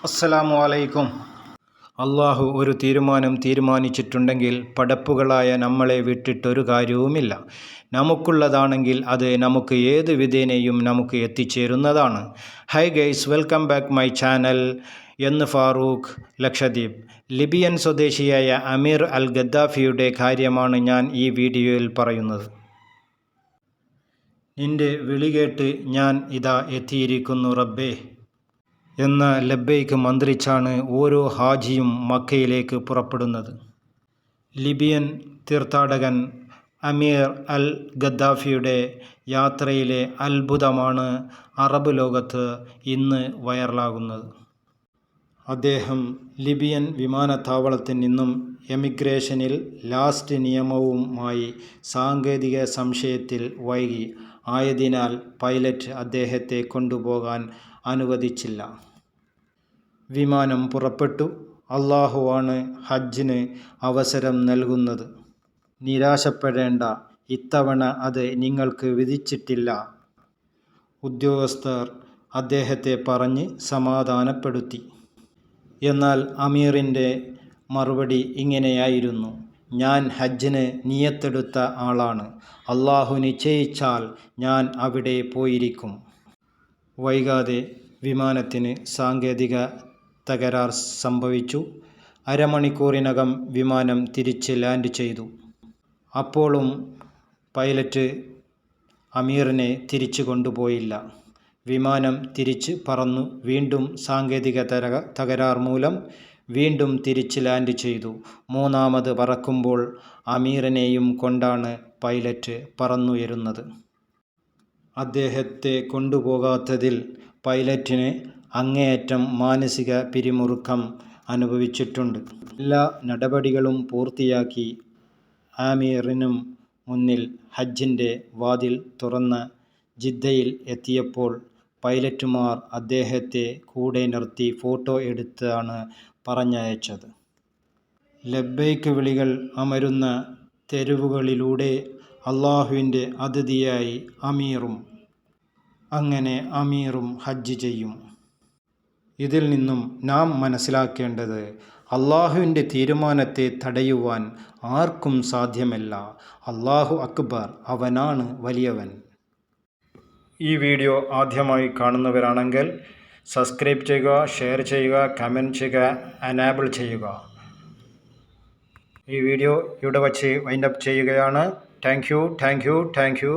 അസ്സലാമു അലൈക്കും. അള്ളാഹു ഒരു തീരുമാനം തീരുമാനിച്ചിട്ടുണ്ടെങ്കിൽ പടപ്പുകളായ നമ്മളെ വിട്ടിട്ടൊരു കാര്യവുമില്ല. നമുക്കുള്ളതാണെങ്കിൽ അത് നമുക്ക് ഏത് വിധേനയും നമുക്ക് എത്തിച്ചേരുന്നതാണ്. Hi guys, welcome back my channel. എന്ന് ഫാറൂഖ്, ലക്ഷദ്വീപ്. ലിബിയൻ സ്വദേശിയായ അമീർ അൽ ഗദ്ദാഫിയുടെ കാര്യമാണ് ഞാൻ ഈ വീഡിയോയിൽ പറയുന്നത്. നിന്റെ വിളി കേട്ട് ഞാൻ ഇതാ എത്തിയിരിക്കുന്നു റബ്ബേ എന്ന ലബ്ബൈക്ക് മന്ത്രിച്ചാണ് ഓരോ ഹാജിയും മക്കയിലേക്ക് പുറപ്പെടുന്നത്. ലിബിയൻ തീർത്ഥാടകൻ അമീർ അൽ ഗദ്ദാഫിയുടെ യാത്രയിലെ അത്ഭുതമാണ് അറബ് ലോകത്ത് ഇന്ന് വൈറലാകുന്നത്. അദ്ദേഹം ലിബിയൻ വിമാനത്താവളത്തിൽ നിന്നും എമിഗ്രേഷനിൽ ലാസ്റ്റ് നിയമവുമായി സാങ്കേതിക സംശയത്തിൽ വൈകി ആയതിനാൽ പൈലറ്റ് അദ്ദേഹത്തെ കൊണ്ടുപോകാൻ അനുവദിച്ചില്ല. വിമാനം പുറപ്പെട്ടു. അള്ളാഹുവാണ് ഹജ്ജിന് അവസരം നൽകുന്നത്. നിരാശപ്പെടേണ്ട, ഇത്തവണ അത് നിങ്ങൾക്ക് വിധിച്ചിട്ടില്ല. ഉദ്യോഗസ്ഥർ അദ്ദേഹത്തെ പറഞ്ഞ് സമാധാനപ്പെടുത്തി. എന്നാൽ അമീറിൻ്റെ മറുപടി ഇങ്ങനെയായിരുന്നു: ഞാൻ ഹജ്ജിന് നിയത്തെടുത്ത ആളാണ്. അള്ളാഹു നിശ്ചയിച്ചാൽ ഞാൻ അവിടെ പോയിരിക്കും. വൈകാതെ വിമാനത്തിന് സാങ്കേതിക തകരാർ സംഭവിച്ചു. അരമണിക്കൂറിനകം വിമാനം തിരിച്ച് ലാൻഡ് ചെയ്തു. അപ്പോഴും പൈലറ്റ് അമീറിനെ തിരിച്ചു കൊണ്ടുപോയില്ല. വിമാനം തിരിച്ച് പറന്നു. വീണ്ടും സാങ്കേതിക തകരാർ മൂലം വീണ്ടും തിരിച്ച് ലാൻഡ് ചെയ്തു. മൂന്നാമത് പറക്കുമ്പോൾ അമീറിനെയും കൊണ്ടാണ് പൈലറ്റ് പറന്നുയരുന്നത്. അദ്ദേഹത്തെ കൊണ്ടുപോകാത്തതിൽ പൈലറ്റിന് അങ്ങേയറ്റം മാനസിക പിരിമുറുക്കം അനുഭവിച്ചിട്ടുണ്ട്. എല്ലാ നടപടികളും പൂർത്തിയാക്കി ആമീറിനും മുന്നിൽ ഹജ്ജിൻ്റെ വാതിൽ തുറന്ന് ജിദ്ദയിൽ എത്തിയപ്പോൾ പൈലറ്റുമാർ അദ്ദേഹത്തെ കൂടെ നിർത്തി ഫോട്ടോ എടുത്താണ് പറഞ്ഞയച്ചത്. ലബ്ബൈക്ക് വിളികൾ അമരുന്ന തെരുവുകളിലൂടെ അള്ളാഹുവിൻ്റെ അതിഥിയായി അമീറും. അങ്ങനെ അമീറും ഹജ്ജ് ചെയ്യും. ഇതിൽ നിന്നും നാം മനസ്സിലാക്കേണ്ടത്, അള്ളാഹുവിൻ്റെ തീരുമാനത്തെ തടയുവാൻ ആർക്കും സാധ്യമല്ല. അള്ളാഹു അക്ബർ, അവനാണ് വലിയവൻ. ഈ വീഡിയോ ആദ്യമായി കാണുന്നവരാണെങ്കിൽ സബ്സ്ക്രൈബ് ചെയ്യുക, ഷെയർ ചെയ്യുക, കമൻറ്റ് ചെയ്യുക, എനേബിൾ ചെയ്യുക. ഈ വീഡിയോ ഇവിടെ വച്ച് വൈൻഡപ്പ് ചെയ്യുകയാണ്. Thank you.